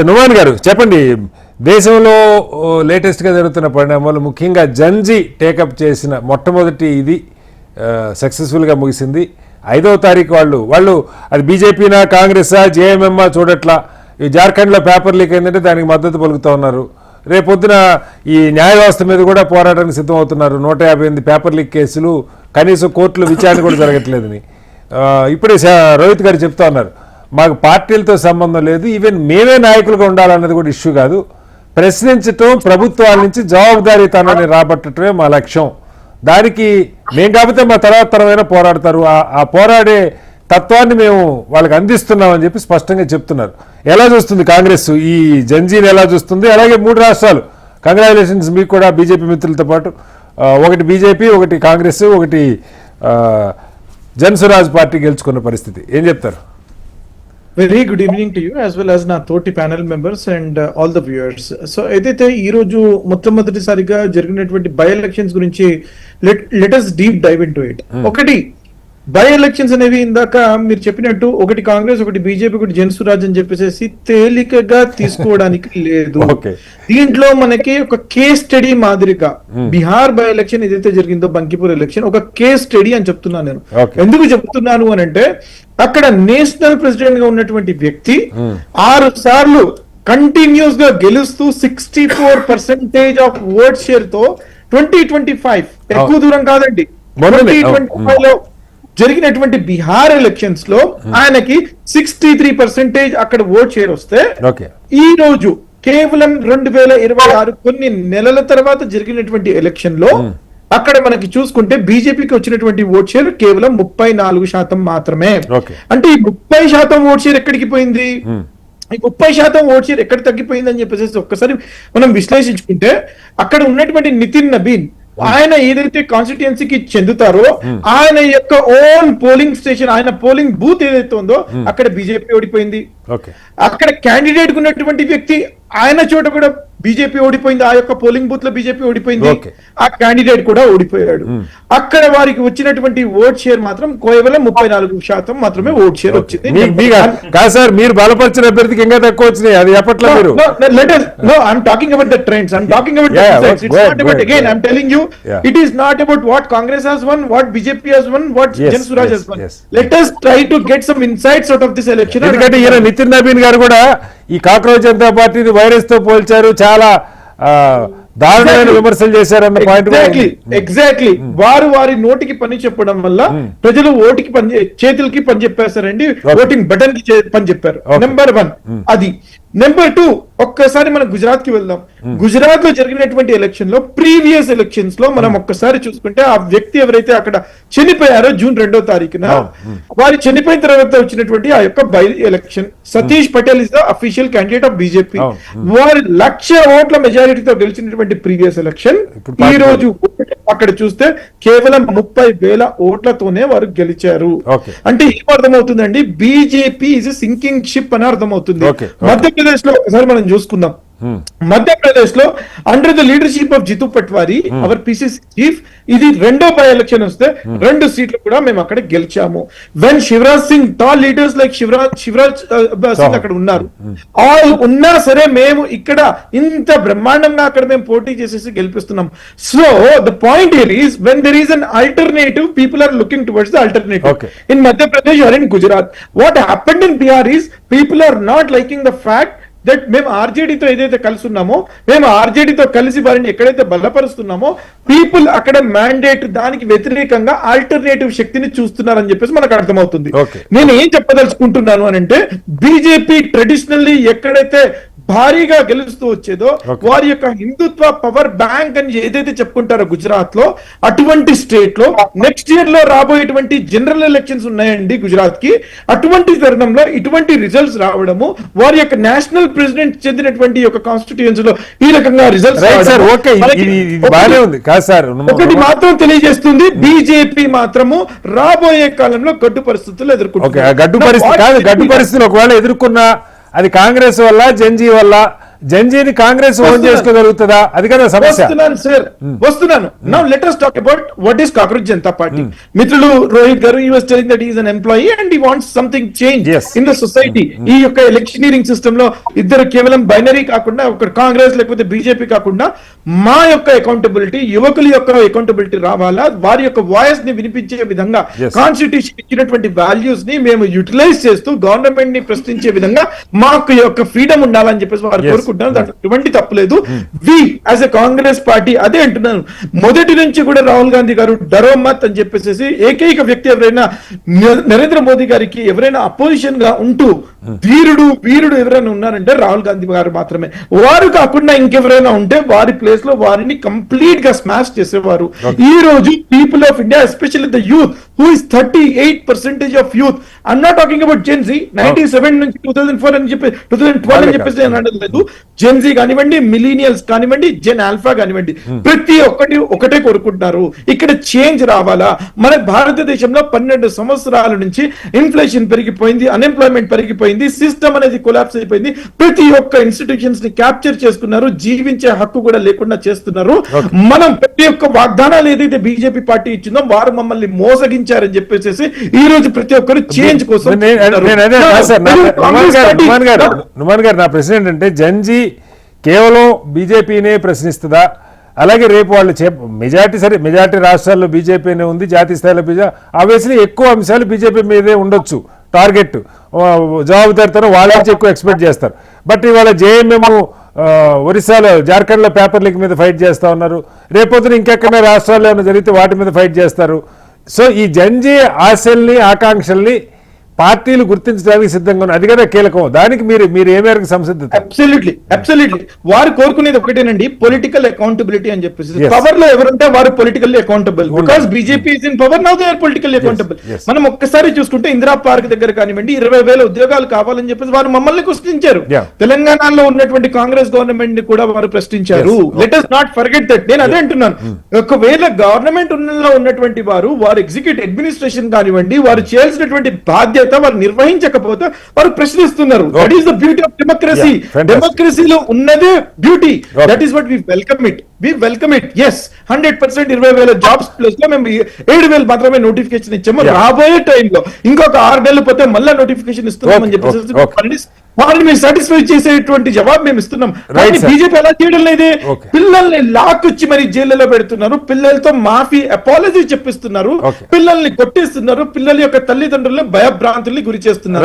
నుమాన్ గారు చెప్పండి, దేశంలో లేటెస్ట్గా జరుగుతున్న పరిణామాలు ముఖ్యంగా జంజీ టేకప్ చేసిన మొట్టమొదటి ఇది సక్సెస్ఫుల్గా ముగిసింది. 5వ తారీఖు వాళ్ళు అది బీజేపీనా కాంగ్రెసా జేఎంఎమ్మా చూడట్లా. ఈ జార్ఖండ్లో పేపర్ లీక్ అయిందంటే దానికి మద్దతు పలుకుతూ ఉన్నారు. రేపొద్దున ఈ న్యాయ వ్యవస్థ మీద కూడా పోరాటానికి సిద్ధమవుతున్నారు. 158 పేపర్ లీక్ కేసులు, కనీసం కోర్టులో విచారణ కూడా జరగట్లేదని ఇప్పుడే రోహిత్ గారు చెప్తా ఉన్నారు. మాకు పార్టీలతో సంబంధం లేదు, ఈవెన్ మేమే నాయకులుగా ఉండాలన్నది కూడా ఇష్యూ కాదు. ప్రశ్నించటం, ప్రభుత్వాల నుంచి జవాబుదారీతనాన్ని రాబట్టడమే మా లక్ష్యం. దానికి మేము కాకపోతే మా తర్వాత తరమైనా పోరాడతారు. ఆ పోరాడే తత్వాన్ని మేము వాళ్ళకి అందిస్తున్నామని చెప్పి స్పష్టంగా చెప్తున్నారు. ఎలా చూస్తుంది కాంగ్రెస్ ఈ జంజీని, ఎలా చూస్తుంది? అలాగే 3 రాష్ట్రాలు, కంగ్రాచులేషన్స్ మీకు కూడా, బీజేపీ మిత్రులతో పాటు. ఒకటి బీజేపీ, ఒకటి కాంగ్రెస్, ఒకటి జన్సురాజ్ పార్టీ గెలుచుకున్న పరిస్థితి. ఏం చెప్తారు? Very good evening to you as well as నా తోటి panel members and all the viewers. So ఏదైతే ఈ రోజు మొట్టమొదటిసారిగా జరిగినటువంటి బై ఎలక్షన్స్ గురించి let us deep dive into it. ఒకటి, బై ఎలక్షన్స్ అనేవి ఇందాక మీరు చెప్పినట్టు ఒకటి కాంగ్రెస్, ఒకటి బీజేపీ, ఒకటి జనసురాజ్ అని చెప్పేసి తేలికగా తీసుకోవడానికి లేదు. దీంట్లో మనకి ఒక కేస్ స్టడీ మాదిరిగా బీహార్ బై ఎలక్షన్ ఏదైతే జరిగిందో, బంకిపూర్ ఎలక్షన్ ఒక కేస్ స్టడీ అని చెప్తున్నాను నేను. ఎందుకు చెప్తున్నాను అని అంటే, అక్కడ నేషనల్ ప్రెసిడెంట్ గా ఉన్నటువంటి వ్యక్తి 6 సార్లు కంటిన్యూస్ గా గెలుస్తూ 64% ఆఫ్ ఓట్ షేర్ తో 2025 ఎక్కువ దూరం కాదండి, 2025 లో జరిగినటువంటి బీహార్ ఎలక్షన్స్ లో ఆయనకి 63% అక్కడ ఓట్ షేర్ వస్తే, ఈ రోజు కేవలం 2026 కొన్ని నెలల తర్వాత జరిగినటువంటి ఎలక్షన్ లో అక్కడ మనకి చూసుకుంటే బీజేపీకి వచ్చినటువంటి ఓట్ షేర్ కేవలం 34% మాత్రమే. అంటే ఈ 30% ఓట్ షేర్ ఎక్కడికి పోయింది? ఈ 30% ఓట్ షేర్ ఎక్కడ తగ్గిపోయింది అని చెప్పేసి ఒక్కసారి మనం విశ్లేషించుకుంటే, అక్కడ ఉన్నటువంటి నితిన్ నబీన్ ఆయన ఏదైతే కాన్స్టిట్యుయెన్సీకి చెందుతారో ఆయన యొక్క ఓన్ పోలింగ్ స్టేషన్, ఆయన పోలింగ్ బూత్ ఏదైతే ఉందో అక్కడ బీజేపీ ఓడిపోయింది. అక్కడ క్యాండిడేట్ ఉన్నటువంటి వ్యక్తి ఆయన చోట కూడా బీజేపీ ఓడిపోయింది, ఆ యొక్క పోలింగ్ బూత్ లో బీజేపీ ఓడిపోయింది, ఆ క్యాండిడేట్ కూడా ఓడిపోయాడు. అక్కడ వారికి వచ్చినటువంటి ఓట్ షేర్ మాత్రం కేవలం 34% మాత్రమే ఓట్ షేర్ వచ్చింది. మీరు బలపరిచిన అభ్యర్థికి ఇంకా తక్కువ వచ్చినాయి, అది ఎప్పట్లో మీరు I'm talking about the trends, I'm talking about the trends. It's not about, again I'm telling you, it is not about what Congress has won, what BJP has won, what Jan Suraj has won. Let us try to get some insights out of this election. ఎందుకంటే ఈయన నితిన్ నబీన్ గారు కూడా ఈ cockroach Janata పార్టీని virus తో పోల్చారు, చాలా దారుణమైన విమర్శలు చేశారన్న పాయింట్. ఎగ్జాక్ట్లీ వారి నోటికి పని చెప్పడం వల్ల ప్రజలు ఓటికి చేతులకి పని చెప్పేస్తారండి, ఓటింగ్ బటన్ కి పని చెప్పారు. నెంబర్ 1 అది. నెంబర్ 2, ఒక్కసారి మనం గుజరాత్ కి వెళ్దాం. గుజరాత్ లో జరిగినటువంటి ఎలక్షన్ లో, ప్రీవియస్ ఎలక్షన్స్ లో మనం ఒక్కసారి చూసుకుంటే, ఆ వ్యక్తి ఎవరైతే అక్కడ చనిపోయారో జూన్ 2వ తారీఖున, వారి చనిపోయిన తర్వాత వచ్చినటువంటి ఆ యొక్క by election, Satish Patel is the official candidate of BJP. వారి 1,00,000 ఓట్ల మెజారిటీతో గెలిచినటువంటి ప్రీవియస్ ఎలక్షన్, ఈ రోజు అక్కడ చూస్తే కేవలం 30,000 ఓట్లతోనే వారు గెలిచారు. అంటే ఏం అర్థమవుతుందండి? బీజేపీ ఇస్ సింకింగ్ షిప్ అని అర్థమవుతుంది. మధ్యప్రదేశ్ లో ఒకసారి మనం చూసుకుందాం. మధ్యప్రదేశ్ లో under the leadership of Jitu Patwari, our PCC chief, ఇది 2వ బై ఎలక్షన్ వస్తే 2 సీట్లు కూడా మేము అక్కడ గెలిచాము. When Shivraj Singh, tall leaders like Shivraj Singh అక్కడ ఉన్నారు, ఆల్ ఉన్నా సరే మేము ఇక్కడ ఇంత బ్రహ్మాండంగా అక్కడ మేము పోటీ చేసేసి గెలిపిస్తున్నాం. So the point here is, when there is an alternative, people are looking towards the alternative. In Madhya Pradesh or in Gujarat, what happened in Bihar is, people are not liking the fact that మేము ఆర్జేడీతో ఏదైతే కలిసి ఉన్నామో, మేము ఆర్జేడీతో కలిసి వారిని ఎక్కడైతే బలపరుస్తున్నామో, పీపుల్ అక్కడ మ్యాండేట్ దానికి వ్యతిరేకంగా ఆల్టర్నేటివ్ శక్తిని చూస్తున్నారని చెప్పేసి మనకు అర్థమవుతుంది. నేను ఏం చెప్పదలుచుకుంటున్నాను అని అంటే, బీజేపీ ట్రెడిషనల్లీ ఎక్కడైతే భారీగా గెలుస్తూ వచ్చేదో, వారి యొక్క హిందుత్వ పవర్ బ్యాంక్ అని ఏదైతే చెప్పుకుంటారో గుజరాత్ లో, అటువంటి స్టేట్ లో నెక్స్ట్ ఇయర్ లో రాబోయేటువంటి జనరల్ ఎలక్షన్స్ ఉన్నాయండి గుజరాత్ కి. అటువంటి తరుణంలో ఇటువంటి రిజల్ట్స్ రావడము, వారి యొక్క నేషనల్ ప్రెసిడెంట్ చెందినటువంటి యొక్క కాన్స్టిట్యూయెన్సీ లో ఈ రకంగా రిజల్ట్స్ ఒకటి మాత్రం తెలియజేస్తుంది, బీజేపీ మాత్రము రాబోయే కాలంలో గడ్డు పరిస్థితులు ఎదుర్కొంటుంది. గడ్డు పరిస్థితులు ఒకవేళ ఎదుర్కొన్నా అది కాంగ్రెస్ వల్ల, జంజీ వల్ల, జంజీని కాంగ్రెస్ ఓన్ చేసుకోగలుగుతుందా? అది కదా సమస్య. వస్తున్నాను. Now let us talk about what is cockroach Janata party. మిత్రులు రోహిత్ గారు he was telling that he is an employee and he wants something change Yes. in the society. ఈ యొక్క ఎలక్షనీరింగ్ సిస్టమ్ లో ఇద్దరు కేవలం బైనరీ కాకుండా ఒక కాంగ్రెస్ లేకపోతే బీజేపీ కాకుండా మా యొక్క అకౌంటబిలిటీ, యువకుల యొక్క అకౌంటబిలిటీ రావాలా, వారి యొక్క వాయిస్ ని వినిపించే విధంగా Yes. కాన్స్టిట్యూషన్ ఇచ్చినటువంటి వాల్యూస్ ని మేము యూటిలైజ్ చేస్తూ గవర్నమెంట్ ని ప్రశ్నించే విధంగా మాకు యొక్క ఫ్రీడమ్ ఉండాలని చెప్పేసి వారు Yes. కోరుకుంటున్నారు. దాంట్లో ఎటువంటి తప్పులేదు. We as a Congress party అదే అంటున్నాను. మొదటి నుంచి కూడా రాహుల్ గాంధీ గారు డరోమత్ అని చెప్పేసి ఏకైక వ్యక్తి ఎవరైనా నరేంద్ర మోదీ గారికి ఎవరైనా అపోజిషన్ గా ఉంటూ వీరుడు ఎవరైనా ఉన్నారంటే రాహుల్ గాంధీ గారు మాత్రమే. వారు కాకుండా ఇంకెవరైనా ఉంటే వారి ప్లేస్ లో వారిని కంప్లీట్ గా స్మాష్ చేసేవారు. ఈ రోజు people of India, especially the youth who is 38% of youth, I'm not talking about Gen Z 97 నుంచి 2004 అని చెప్పి 2012 అని చెప్పేసి నేను అనలేదు. జెన్జీ కానివ్వండి, మిలీనియల్స్ కానివ్వండి, జెన్ ఆల్ఫా కానివ్వండి, ప్రతి ఒక్కటి ఒకటే కోరుకుంటున్నారు, ఇక్కడ చేంజ్ రావాలా. మన భారతదేశంలో 12 సంవత్సరాల నుంచి ఇన్ఫ్లేషన్ పెరిగిపోయింది, అన్ఎంప్లాయ్మెంట్ పెరిగిపోయింది, సిస్టమ్ అనేది కొలాప్స్ అయిపోయింది. ప్రతి ఒక్క ఇన్స్టిట్యూషన్స్ ని క్యాప్చర్ చేసుకున్నారు, జీవించే హక్కు కూడా లేకుండా చేస్తున్నారు. మనం ప్రతి ఒక్క వాగ్దానాలు ఏదైతే బీజేపీ పార్టీ ఇచ్చిందో వారు మమ్మల్ని మోసగించారని చెప్పేసి ఈ రోజు ప్రతి ఒక్కరు చేంజ్ కోసం. నుమాన్ గారు, నా ప్రశ్న ఏంటంటే జంజీ కేవలం బీజేపీనే ప్రశ్నిస్తుందా? అలాగే రేపు వాళ్ళు మెజార్టీ రాష్ట్రాల్లో బీజేపీనే ఉంది, జాతీయ స్థాయిలో ఆబ్వియస్లీ ఎక్కువ అంశాలు బీజేపీ మీదే ఉండొచ్చు. టార్గెట్ జవాబుదారితనం వాళ్ళ నుంచి ఎక్కువ ఎక్స్పెక్ట్ చేస్తారు. బట్ ఇవాళ జేఎంఎం ఒరిస్సాలో, జార్ఖండ్లో పేపర్ లీక్ మీద ఫైట్ చేస్తా ఉన్నారు. రేపొద్దున ఇంకెక్కడ రాష్ట్రాల్లో ఏమైనా జరిగితే వాటి మీద ఫైట్ చేస్తారు. సో ఈ జంజీ ఆశల్ని, ఆకాంక్షల్ని పార్టీలు గుర్తించడానికి సిద్ధంగా ఉన్నాయి. అది కదా కీలకం. దానికి మీరు ఏ మేరకు సంసిద్ధత? అబ్సల్యూట్లీ వారు కోరుకునేది ఒకటేనండి, పొలిటికల్ అకౌంటబిలిటీ అని చెప్పేసి. పవర్ లో ఎవరుంటే వారు politically accountable. Because BJP is in power, now they are politically accountable. మనం ఒక్కసారి చూసుకుంటే ఇందిరా పార్క్ దగ్గర కానివ్వండి 20,000 ఉద్యోగాలు కావాలని చెప్పేసి వారు మమ్మల్ని ప్రశ్నించారు. తెలంగాణలో ఉన్నటువంటి కాంగ్రెస్ గవర్నమెంట్ ని కూడా వారు ప్రశ్నించారు. Let us not forget that. నేను అదే అంటున్నాను, ఒకవేళ గవర్నమెంట్ ఉన్నటువంటి వారు ఎగ్జిక్యూటివ్ అడ్మినిస్ట్రేషన్ కానివ్వండి, వారు చేయాల్సినటువంటి బాధ్యత వారు నిర్వహించకపోతే వారు ప్రశ్నిస్తున్నారు. That is the beauty of democracy. డెమోక్రసీలో ఉన్నదే beauty. That is what we welcome it. Yes, 100% 20,000 jobs place లో మేము 7,000 మాత్రమే నోటిఫికేషన్ ఇచ్చాము. రాబోయే టైంలో ఇంకొక 6 నెలలు పోతే మళ్ళీ నోటిఫికేషన్ ఇస్తున్నామని చెప్పేసి వాళ్ళని మేము సాటిస్ఫై చేసేటువంటి జవాబు మేము ఇస్తున్నాం. కానీ బీజేపీ అలా చేయడం లేదే. పిల్లల్ని లాక్కొచ్చి మరి జైల్లో పెడుతున్నారు, పిల్లలతో మాఫీ అపాలజీ చెప్పిస్తున్నారు, పిల్లల్ని కొట్టేస్తున్నారు, పిల్లల యొక్క తల్లిదండ్రులను భయభ్రాంతుల్ని గురి చేస్తున్నారు.